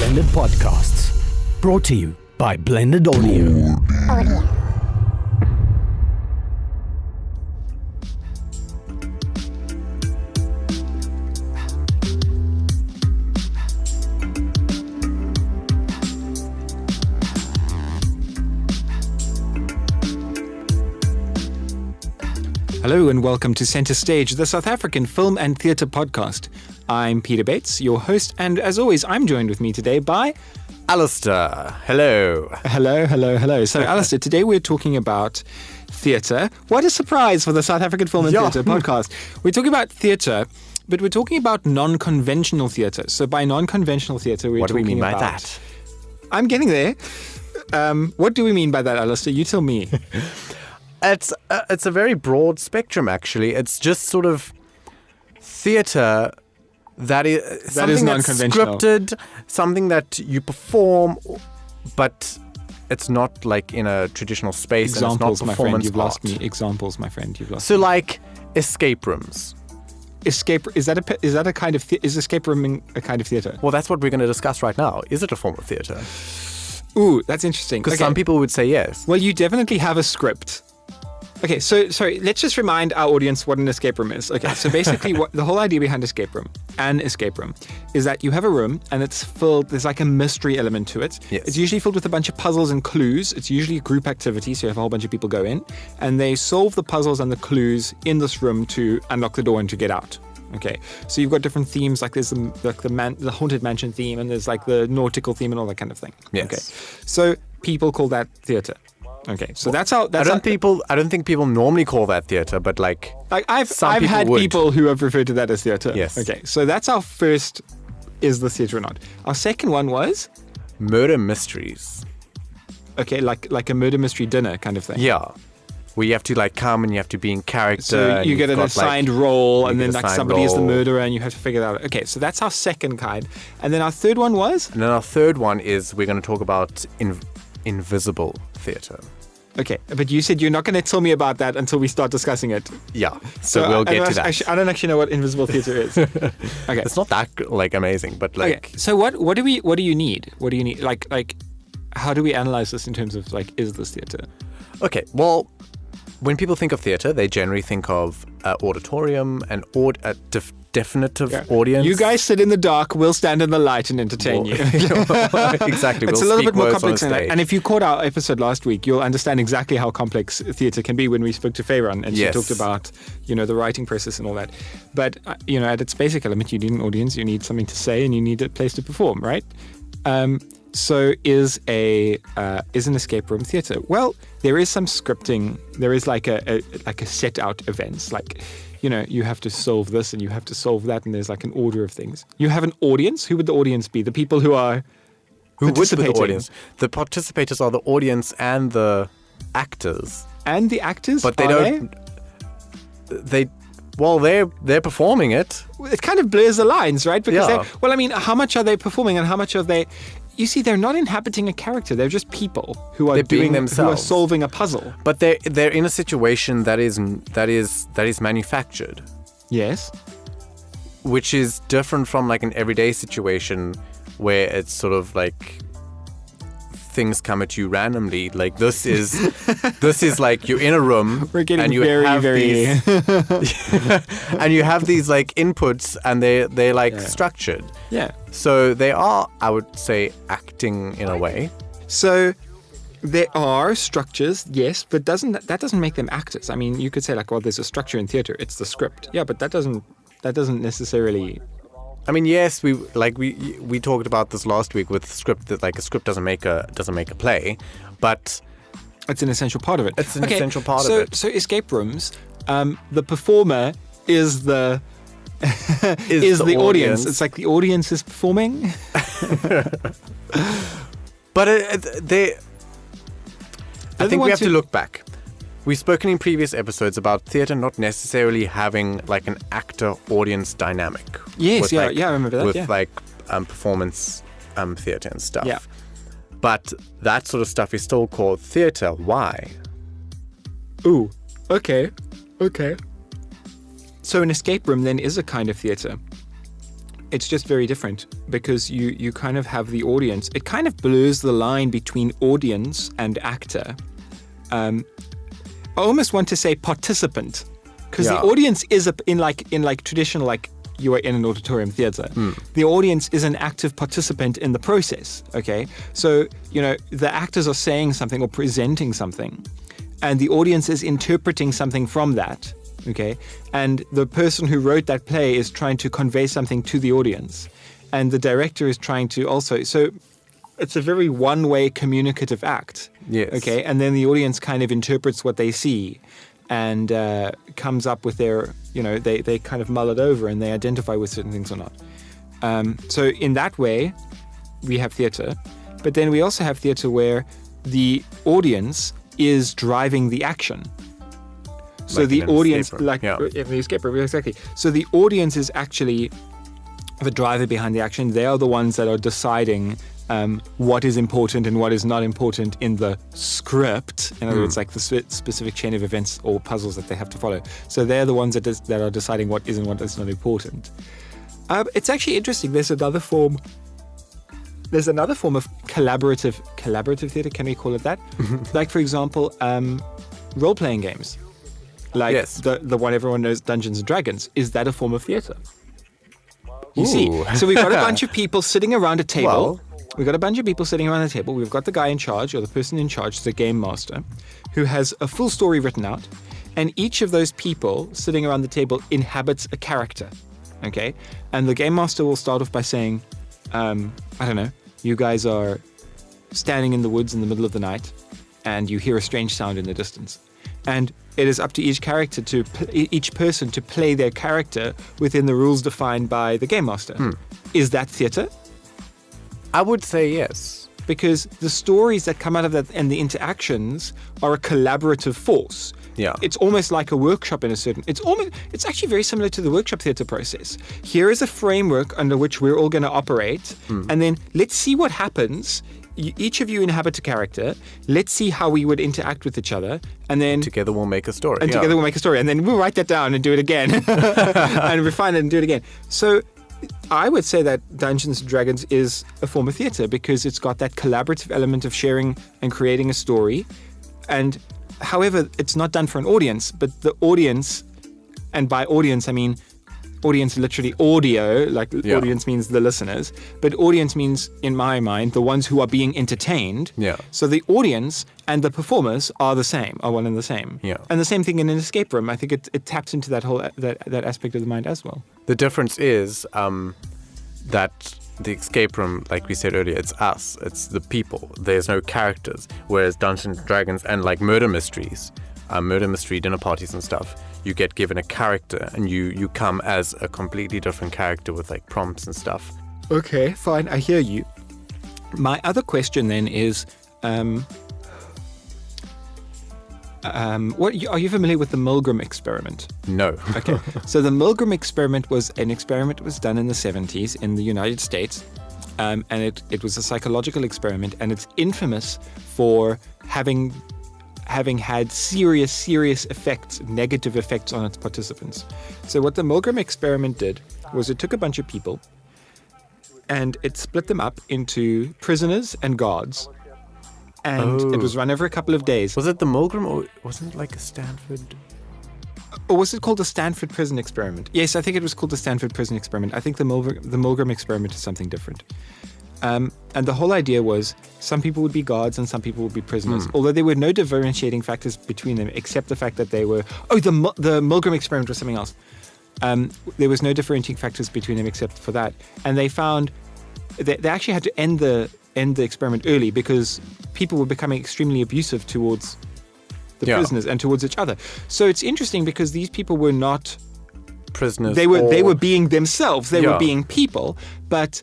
Blended Podcasts. Brought to you by Blended Audio. Hello and welcome to Centre Stage, the South African film and theatre podcast. I'm Peter Bates, your host, and as always, I'm joined with me today by... Alastair. Hello. Hello. So, Alastair, today we're talking about theatre. What a surprise for the South African film and theatre podcast. We're talking about theatre, but we're talking about non-conventional theatre. So by non-conventional theatre, we're talking about... What do we mean by that? I'm getting there. What do we mean by that, Alastair? You tell me. It's a very broad spectrum, actually. It's just sort of theatre that is something that's non-conventional. Scripted, something that you perform, but it's not like in a traditional space. Examples, and my it's not friend, performance you've lost art. me. Examples, my friend, you've lost So, me. like escape rooms. Is that a kind of is escape room a kind of theatre? Well, that's what we're going to discuss right now. Is it a form of theatre? Ooh, that's interesting. Because some people would say yes. Well, you definitely have a script. Okay, so sorry, let's just remind our audience what an escape room is. Okay, so basically the whole idea behind an escape room, is that you have a room and it's filled, there's like a mystery element to it. Yes. It's usually filled with a bunch of puzzles and clues. It's usually a group activity, so you have a whole bunch of people go in and they solve the puzzles and the clues in this room to unlock the door and to get out. Okay, so you've got different themes, like there's the Haunted Mansion theme and there's like the nautical theme and all that kind of thing. Yes. Okay, so people call that theatre. Okay, so that's how. I don't think people normally call that theatre, but like I've people had would. people who have referred to that as theatre. Yes. Okay, so that's our first. Is this theatre or not? Our second one was murder mysteries. okay, like a murder mystery dinner kind of thing. Yeah. Where you have to like come and you have to be in character. So you get an assigned role, and then like somebody is the role. murderer, and you have to figure that out. Okay, so that's our second kind, and then our third one was And then our third one is we're going to talk about invisible theatre. okay, but you said you're not going to tell me about that until we start discussing it. Yeah. So we'll get to that. I don't actually know what invisible theatre is. Okay, It's not that like amazing, but like okay. So what do you need? What do you need? Like how do we analyze this in terms of like, is this theatre? okay. Well, when people think of theatre, they generally think of auditorium and a definitive audience. You guys sit in the dark, we'll stand in the light and entertain you. Exactly. It's we'll a little speak bit more words on complex than that. stage. And if you caught our episode last week, you'll understand exactly how complex theatre can be when we spoke to Fayron and Yes. she talked about, the writing process and all that. But, at its basic element, you need an audience, you need something to say, and you need a place to perform, right? So is an escape room theatre? Well, there is some scripting. There is like a set out events, like, you have to solve this and you have to solve that, and there's like an order of things. You have an audience. Who would the audience be? The people who are Who would be the participating. audience? The participators are the audience and the actors. And the actors, But they are don't. They're performing it. It kind of blurs the lines, right? Because Yeah. how much are they performing and how much are they? You see, they're not inhabiting a character. They're just people who are They're being who are themselves. solving a puzzle. But they're in a situation that is manufactured, Yes. which is different from like an everyday situation where it's sort of like things come at you randomly. Like this is like you're in a room. We're getting and you very, have very. and you have these like inputs and they're like structured. Yeah. So they are, I would say, acting in a way. So there are structures, yes, but that doesn't make them actors. I mean, you could say like, well, there's a structure in theatre. It's the script. Yeah, but that doesn't necessarily. I mean, yes, we talked about this last week with script, that like a script doesn't make a play, but It's an essential part of it. It's an essential part of it. So escape rooms, the performer is the is the audience. It's like the audience is performing. But I think we have to look back. We've spoken in previous episodes about theatre not necessarily having like an actor-audience dynamic. Yes, with, I remember that. With like performance theatre and stuff. Yeah. But that sort of stuff is still called theatre. Why? Ooh, okay. So an escape room then is a kind of theatre. It's just very different because you kind of have the audience. It kind of blurs the line between audience and actor. I almost want to say participant, because the audience is in traditional, like you are in an auditorium theater. The audience is an active participant in the process. Okay, so the actors are saying something or presenting something, and the audience is interpreting something from that. Okay, and the person who wrote that play is trying to convey something to the audience, and the director is trying to also. So it's a very one-way communicative act. Yes. Okay, and then the audience kind of interprets what they see, and comes up with their, they kind of mull it over and they identify with certain things or not. So in that way, we have theatre, but then we also have theatre where the audience is driving the action. So Like the in an audience, escape room. in the escape room, exactly. So the audience is actually the driver behind the action. They are the ones that are deciding what is important and what is not important in the script. In other words, like the specific chain of events or puzzles that they have to follow. So they're the ones that are deciding what is and what is not important. It's actually interesting. There's another form of collaborative theatre. Can we call it that? Like, for example, role-playing games. Like Yes. the one everyone knows, Dungeons and Dragons. Is that a form of theatre? You see, Ooh. so we've got a bunch of people sitting around a table. Well- We've got a bunch of people sitting around a table. We've got the guy in charge, or the person in charge, the game master, who has a full story written out. And each of those people sitting around the table inhabits a character. Okay? And the game master will start off by saying, I don't know, you guys are standing in the woods in the middle of the night, and you hear a strange sound in the distance. And it is up to each character each person to play their character within the rules defined by the game master. Is that theatre? I would say yes. Because the stories that come out of that and the interactions are a collaborative force. Yeah. It's almost like a workshop in a certain. It's actually very similar to the workshop theatre process. Here is a framework under which we're all going to operate, and then let's see what happens. Each of you inhabit a character. Let's see how we would interact with each other, and then Together we'll make a story. and yeah. together we'll make a story, and then we'll write that down and do it again, and refine it and do it again. So I would say that Dungeons & Dragons is a form of theatre because it's got that collaborative element of sharing and creating a story. And however, it's not done for an audience, but the audience, and by audience I mean audience literally audio, like audience means the listeners, but audience means, in my mind, the ones who are being entertained. Yeah. So the audience and the performers are one and the same. Yeah. And the same thing in an escape room. I think it taps into that whole that aspect of the mind as well. The difference is that the escape room, like we said earlier, it's us, it's the people. There's no characters. Whereas Dungeons & Dragons and like murder mystery dinner parties and stuff, you get given a character and you come as a completely different character with like prompts and stuff. Okay, fine. I hear you. My other question then is, are you familiar with the Milgram experiment? No. Okay. So the Milgram experiment was an experiment that was done in the 70s in the United States. And it was a psychological experiment, and it's infamous for having had serious effects, negative effects on its participants. So what the Milgram experiment did was it took a bunch of people and it split them up into prisoners and guards. And it was run over a couple of days. Was it the Milgram or wasn't it like a Stanford? Or was it called the Stanford Prison Experiment? Yes, I think it was called the Stanford Prison Experiment. I think the Milgram Experiment is something different. And the whole idea was some people would be guards and some people would be prisoners, although there were no differentiating factors between them except the fact that they were... Oh, the Milgram Experiment was something else. There was no differentiating factors between them except for that. And they found... They actually had to end the experiment early because people were becoming extremely abusive towards the prisoners and towards each other. So it's interesting because these people were not Prisoners. they were being themselves. They were Yeah. being people, but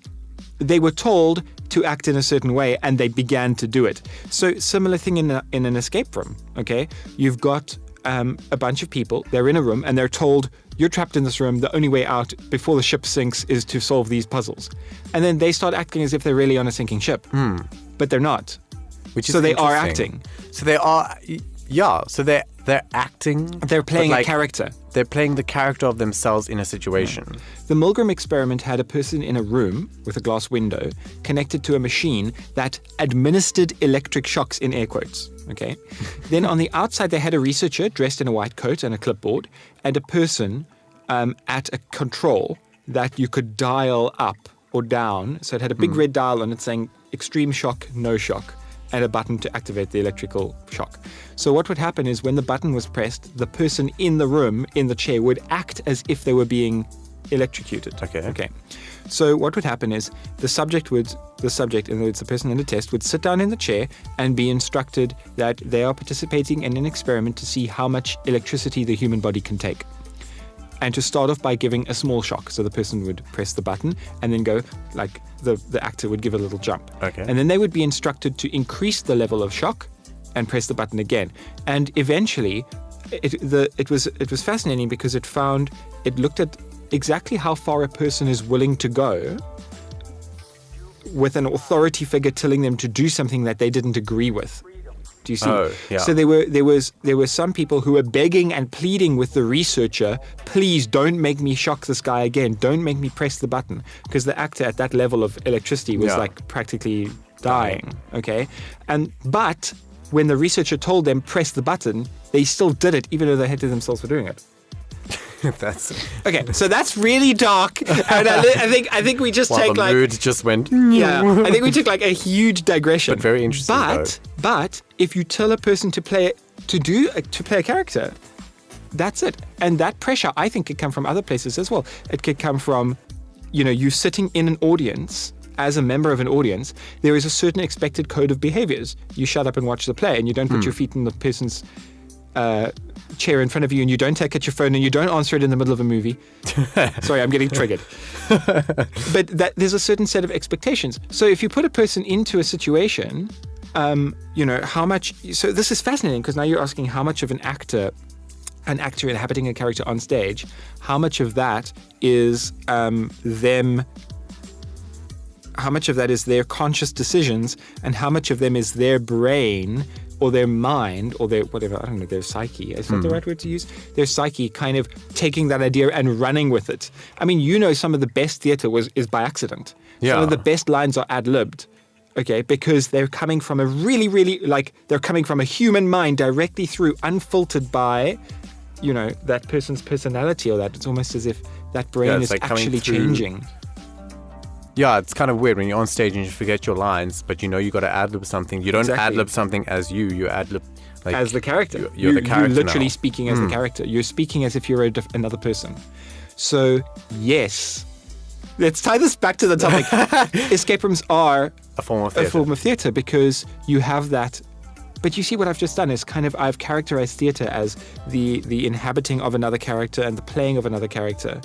they were told to act in a certain way and they began to do it. So similar thing in an escape room, okay? You've got a bunch of people, they're in a room and they're told, you're trapped in this room, the only way out before the ship sinks is to solve these puzzles. And then they start acting as if they're really on a sinking ship. But they're not. Which is So they are interesting. acting. So they are, yeah. So they're acting. They're playing but a character. they're playing the character of themselves in a situation. The Milgram experiment had a person in a room with a glass window connected to a machine that administered electric shocks, in air quotes. Okay. Then on the outside, they had a researcher dressed in a white coat and a clipboard, and a person at a control that you could dial up or down. So it had a big red dial on it saying extreme shock, no shock, and a button to activate the electrical shock. So what would happen is when the button was pressed, the person in the room, in the chair, would act as if they were being electrocuted. Okay. So what would happen is the subject, in other words, the person in the test, would sit down in the chair and be instructed that they are participating in an experiment to see how much electricity the human body can take. And to start off by giving a small shock. So the person would press the button and then go, like the actor would give a little jump. Okay. And then they would be instructed to increase the level of shock and press the button again. And eventually, it was fascinating because it looked at exactly how far a person is willing to go with an authority figure telling them to do something that they didn't agree with. Do you see? Oh, yeah. So there were some people who were begging and pleading with the researcher, please don't make me shock this guy again. Don't make me press the button. Because the actor at that level of electricity was like practically dying. Okay. But when the researcher told them press the button, they still did it even though they hated themselves for doing it. Okay, so that's really dark, and I think we just take the mood just went. I think we took like a huge digression. But very interesting. But if you tell a person to play a character, that's it. And that pressure, I think, could come from other places as well. It could come from, you sitting in an audience. As a member of an audience, there is a certain expected code of behaviors. You shut up and watch the play, and you don't put your feet in the person's chair in front of you, and you don't take out your phone, and you don't answer it in the middle of a movie. Sorry, I'm getting triggered. But there's a certain set of expectations. So if you put a person into a situation, how much... So this is fascinating because now you're asking how much of an actor inhabiting a character on stage, how much of that is them... How much of that is their conscious decisions, and how much of them is their brain or their mind or their whatever, I don't know, their psyche. Is that the right word to use? Their psyche kind of taking that idea and running with it. I mean, some of the best theater is by accident. Yeah. Some of the best lines are ad-libbed. Okay, because they're coming from a really, really, they're coming from a human mind directly through, unfiltered by, that person's personality or that. It's almost as if that brain is like actually changing. Yeah, it's kind of weird when you're on stage and you forget your lines, but you got to ad-lib something. You don't ad-lib something as you ad-lib as the character. You're the character. You're literally now. speaking as the character. You're speaking as if you're another person. So, yes. Let's tie this back to the topic. Escape rooms are a form of theater because you have that. But you see what I've just done is I've characterized theater as the inhabiting of another character and the playing of another character.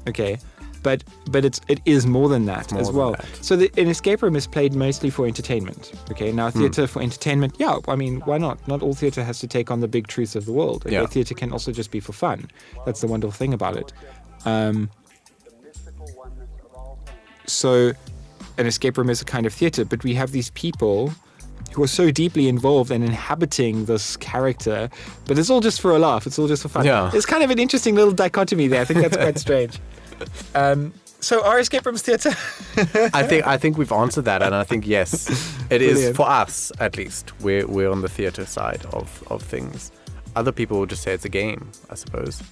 Okay. But it is more than that as well. So an escape room is played mostly for entertainment. Okay, now theater for entertainment, I mean, why not? Not all theater has to take on the big truths of the world. Okay? Theater can also just be for fun. That's the wonderful thing about it. So an escape room is a kind of theater, but we have these people who are so deeply involved and inhabiting this character, but it's all just for a laugh. It's all just for fun. Yeah. It's kind of an interesting little dichotomy there. I think that's quite strange. So are escape rooms theatre? I think we've answered that, and I think yes, it is for us at least. We're on the theatre side of things. Other people will just say it's a game, I suppose.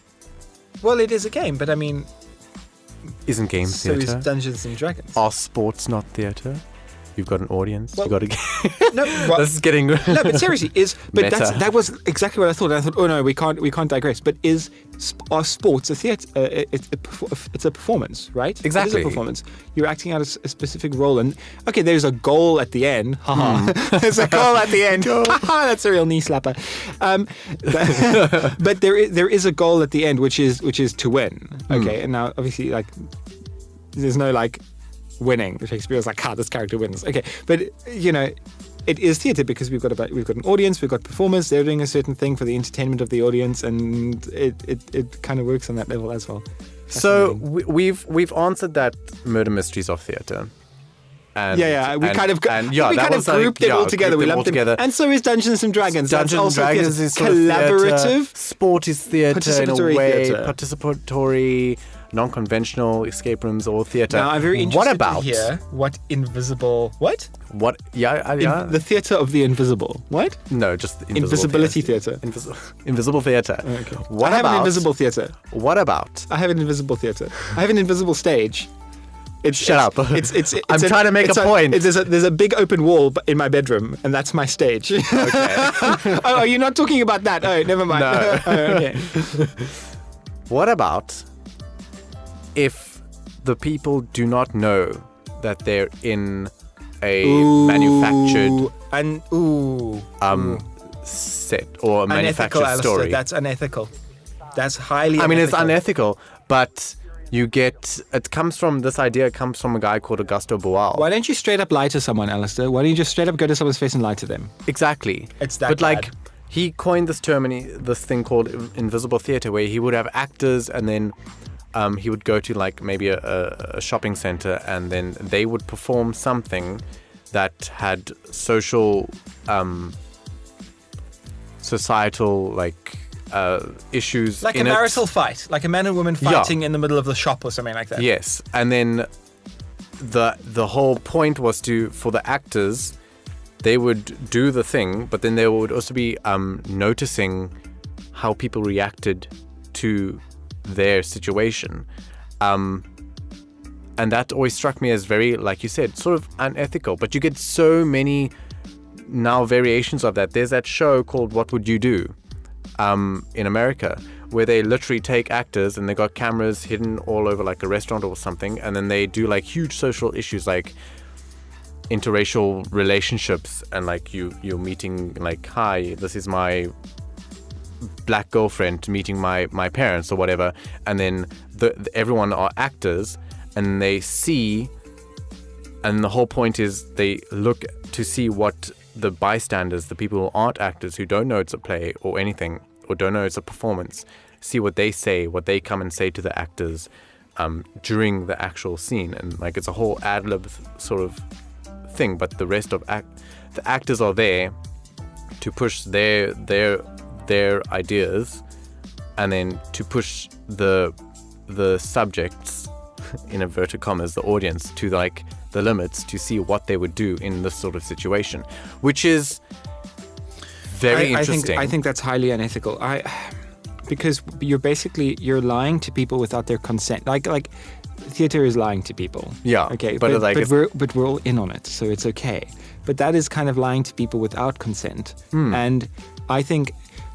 Well, it is a game, but I mean, isn't game theatre? So is Dungeons and Dragons. Are sports not theatre? You've got an audience. You've got a game. No, this is getting no, but seriously, meta. that was exactly what I thought. I thought, oh no, we can't digress. But are sports a theatre? It's a performance, right? Exactly. It is a performance. You're acting out a specific role, and okay, there's a goal at the end. There's a goal at the end. That's a real knee slapper. But there is a goal at the end, which is to win. Okay, and now obviously there's no winning. Shakespeare was like, this character wins. Okay, but it is theatre because we've got an audience, we've got performers. They're doing a certain thing for the entertainment of the audience, and it kind of works on that level as well. So we've answered that murder mysteries of theatre, And, We kind of grouped them all together. We lumped them together. And so is Dungeons and Dragons. Dungeons and Dragons theater. is sort Collaborative. of theater. Sport is theatre in a Participatory way. theatre. Participatory, non-conventional escape rooms or theatre. Now I'm very interested What about to hear what invisible... What? What? Yeah. The theatre of the invisible. What? No, just the Invisibility theatre. Invisible theatre. Okay. What I have about an invisible theatre. What about? I have an invisible theatre. I have an invisible stage. Shut up. It's I'm trying to make a point. There's a big open wall in my bedroom, and that's my stage. Okay. Oh, you're not talking about that? Oh, never mind. No. Oh, okay. What about if the people do not know that they're in a manufactured set or a manufactured Alastair. story? That's unethical. That's highly I mean, it's unethical. unethical, but it comes from a guy called Augusto Boal. Why don't you straight up lie to someone, Alastair? Why don't you just straight up go to someone's face and lie to them? Exactly. It's that But like, bad. he coined this term and this thing called invisible theatre, where he would have actors and then he would go to like maybe a shopping center and then they would perform something that had social, societal issues Like in a it. marital fight, like a man and woman fighting in the middle of the shop or something like that. Yes, and then the whole point was for the actors, they would do the thing, but then they would also be noticing how people reacted to their situation. And that always struck me as very, like you said, sort of unethical. But you get so many now variations of that. There's that show called What Would You Do? In America, where they literally take actors and they got cameras hidden all over like a restaurant or something, and then they do like huge social issues like interracial relationships, and like you're meeting like, hi, this is my black girlfriend meeting my parents or whatever, and then everyone are actors and they see, and the whole point is they look to see what the bystanders, the people who aren't actors, who don't know it's a play or anything, or don't know it's a performance, see what they say, what they come and say to the actors during the actual scene. And like, it's a whole ad-lib sort of thing, but the rest of the actors are there to push their ideas, and then to push the subjects, in inverted commas, the audience, to like the limits to see what they would do in this sort of situation, which is very interesting. I think that's highly unethical. Because you're lying to people without their consent. Like theater is lying to people. Yeah. Okay. But we're all in on it, so it's okay. But that is kind of lying to people without consent. And I think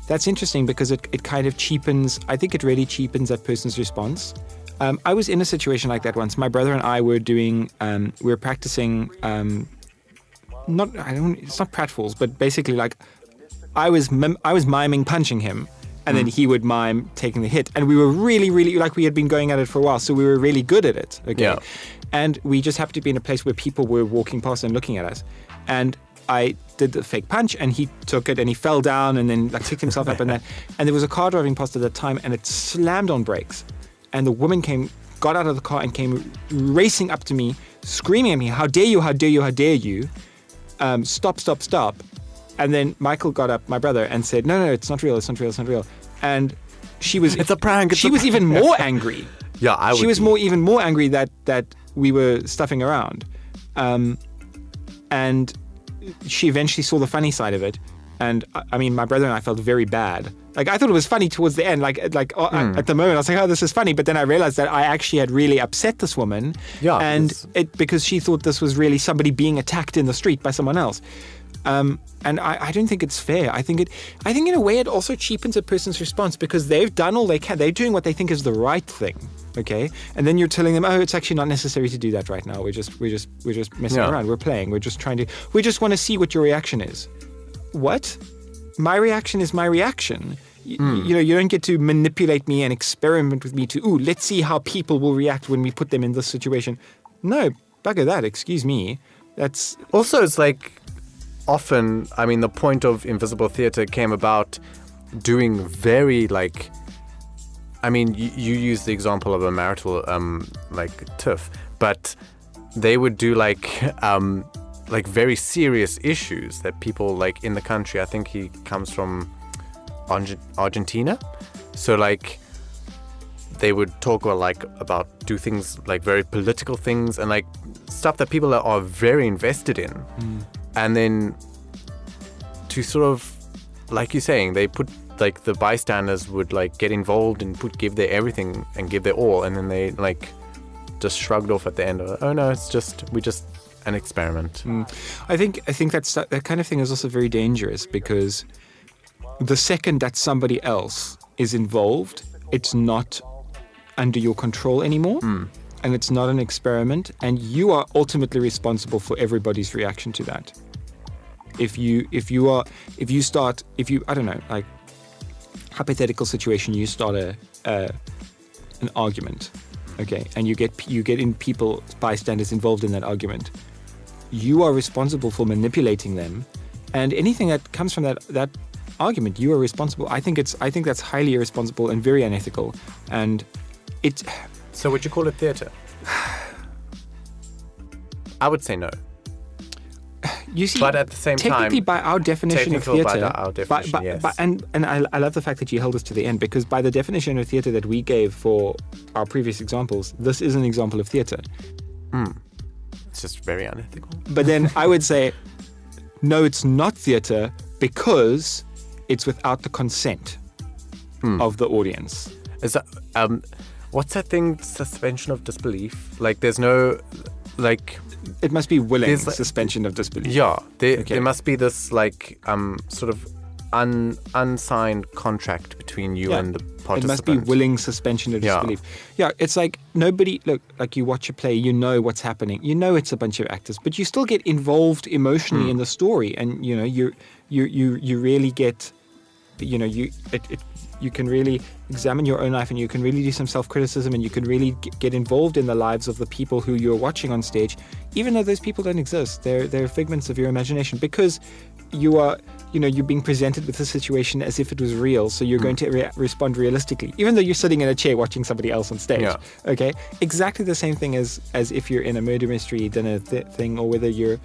that's interesting because it kind of cheapens. I think it really cheapens that person's response. I was in a situation like that once. My brother and I were doing, we were practicing, it's not pratfalls, but basically like I was miming punching him, and then he would mime taking the hit. And we were really, really, like we had been going at it for a while, so we were really good at it. Okay. Yeah. And we just happened to be in a place where people were walking past and looking at us. And I did the fake punch, and he took it and he fell down and then like picked himself up and that. And there was a car driving past at that time, and it slammed on brakes. And the woman got out of the car and came racing up to me, screaming at me, "How dare you, how dare you, how dare you. Stop, stop, stop." And then Michael got up, my brother, and said, no, it's not real, it's not real, it's not real. And she was... It's a prank. She was even more angry. Yeah, I would She was be. even more angry that we were stuffing around. And she eventually saw the funny side of it. And I mean, my brother and I felt very bad. Like, I thought it was funny towards the end. At the moment, I was like, oh, this is funny. But then I realized that I actually had really upset this woman. Yeah. Because she thought this was really somebody being attacked in the street by someone else. And I don't think it's fair. I think in a way it also cheapens a person's response because they've done all they can. They're doing what they think is the right thing. Okay. And then you're telling them, oh, it's actually not necessary to do that right now. We're just messing around. We're playing. We just want to see what your reaction is. What? My reaction is my reaction. You know, you don't get to manipulate me and experiment with me let's see how people will react when we put them in this situation. No, bugger that. Excuse me. That's also, it's like often, I mean, the point of invisible theatre came about doing very like, I mean, you use the example of a marital tiff, but they would do like very serious issues that people like in the country. I think he comes from Argentina, so like they would talk about do things like very political things and like stuff that people are very invested in, and then to sort of, like you're saying, they put like the bystanders would like get involved and give their everything and give their all, and then they like just shrugged off at the end of, oh no, it's just an experiment. I think that kind of thing is also very dangerous, because the second that somebody else is involved, it's not under your control anymore, and it's not an experiment, and you are ultimately responsible for everybody's reaction to that. I don't know, like hypothetical situation, you start an argument, okay, and you get in people, bystanders involved in that argument. You are responsible for manipulating them, and anything that comes from that argument, you are responsible. I think that's highly irresponsible and very unethical, and it. So would you call it theatre? I would say no. You see, but at the same technically, time, by our definition of theatre, yes. And I love the fact that you held us to the end, because by the definition of theatre that we gave for our previous examples, this is an example of theatre. It's just very unethical. But then I would say, no, it's not theatre, because it's without the consent of the audience. Is that what's that thing? Suspension of disbelief? Like, there's no like. It must be willing suspension of disbelief. Yeah, there must be this like sort of unsigned contract between you and the participant. It must be willing suspension of disbelief. Yeah, it's like nobody, look, like you watch a play, you know what's happening, you know it's a bunch of actors, but you still get involved emotionally in the story, and you know you really get, you know, you can really examine your own life, and you can really do some self-criticism, and you can really get involved in the lives of the people who you're watching on stage, even though those people don't exist. They're figments of your imagination, because you're being presented with the situation as if it was real, so you're going to respond realistically, even though you're sitting in a chair watching somebody else on stage. Yeah. Okay? Exactly the same thing as if you're in a murder mystery dinner thing, or whether you're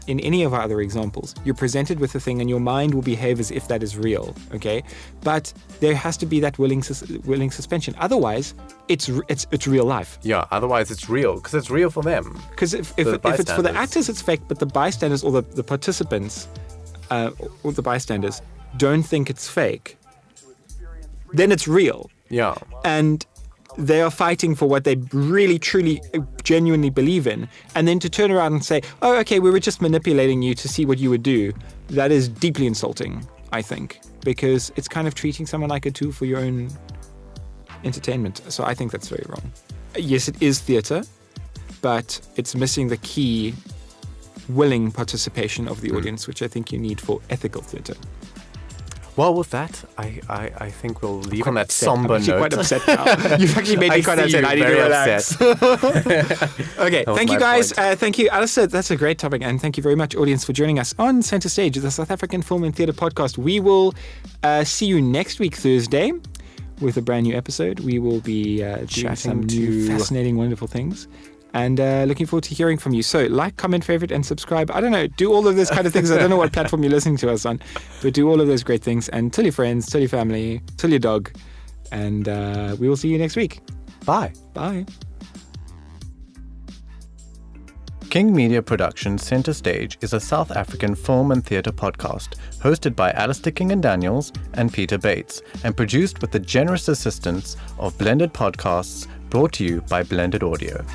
in any of our other examples. You're presented with a thing, and your mind will behave as if that is real, okay? But there has to be that willing suspension. Otherwise, it's real life. Yeah, otherwise it's real, because it's real for them. Because if it's for the actors, it's fake, but the bystanders or the participants or the bystanders don't think it's fake, then it's real. Yeah. And they are fighting for what they really, truly, genuinely believe in. And then to turn around and say, oh, okay, we were just manipulating you to see what you would do, that is deeply insulting, I think, because it's kind of treating someone like a tool for your own entertainment. So I think that's very wrong. Yes, it is theatre, but it's missing the key willing participation of the audience, which I think you need for ethical theatre. Well, with that, I think we'll leave on that somber note. I'm quite upset now. You've actually made me quite upset. I need to relax. Okay, thank you guys. Thank you, Alastair. That's a great topic. And thank you very much, audience, for joining us on Centre Stage, the South African Film and Theatre Podcast. We will see you next week, Thursday, with a brand new episode. We will be doing some new fascinating, wonderful things. And looking forward to hearing from you. So like, comment, favorite, and subscribe. I don't know, do all of those kind of things. I don't know what platform you're listening to us on, but do all of those great things. And tell your friends, tell your family, tell your dog. And we will see you next week. Bye. Bye. King Media Productions Centre Stage is a South African film and theatre podcast hosted by Alastair King and Daniels and Peter Bates, and produced with the generous assistance of Blended Podcasts, brought to you by Blended Audio.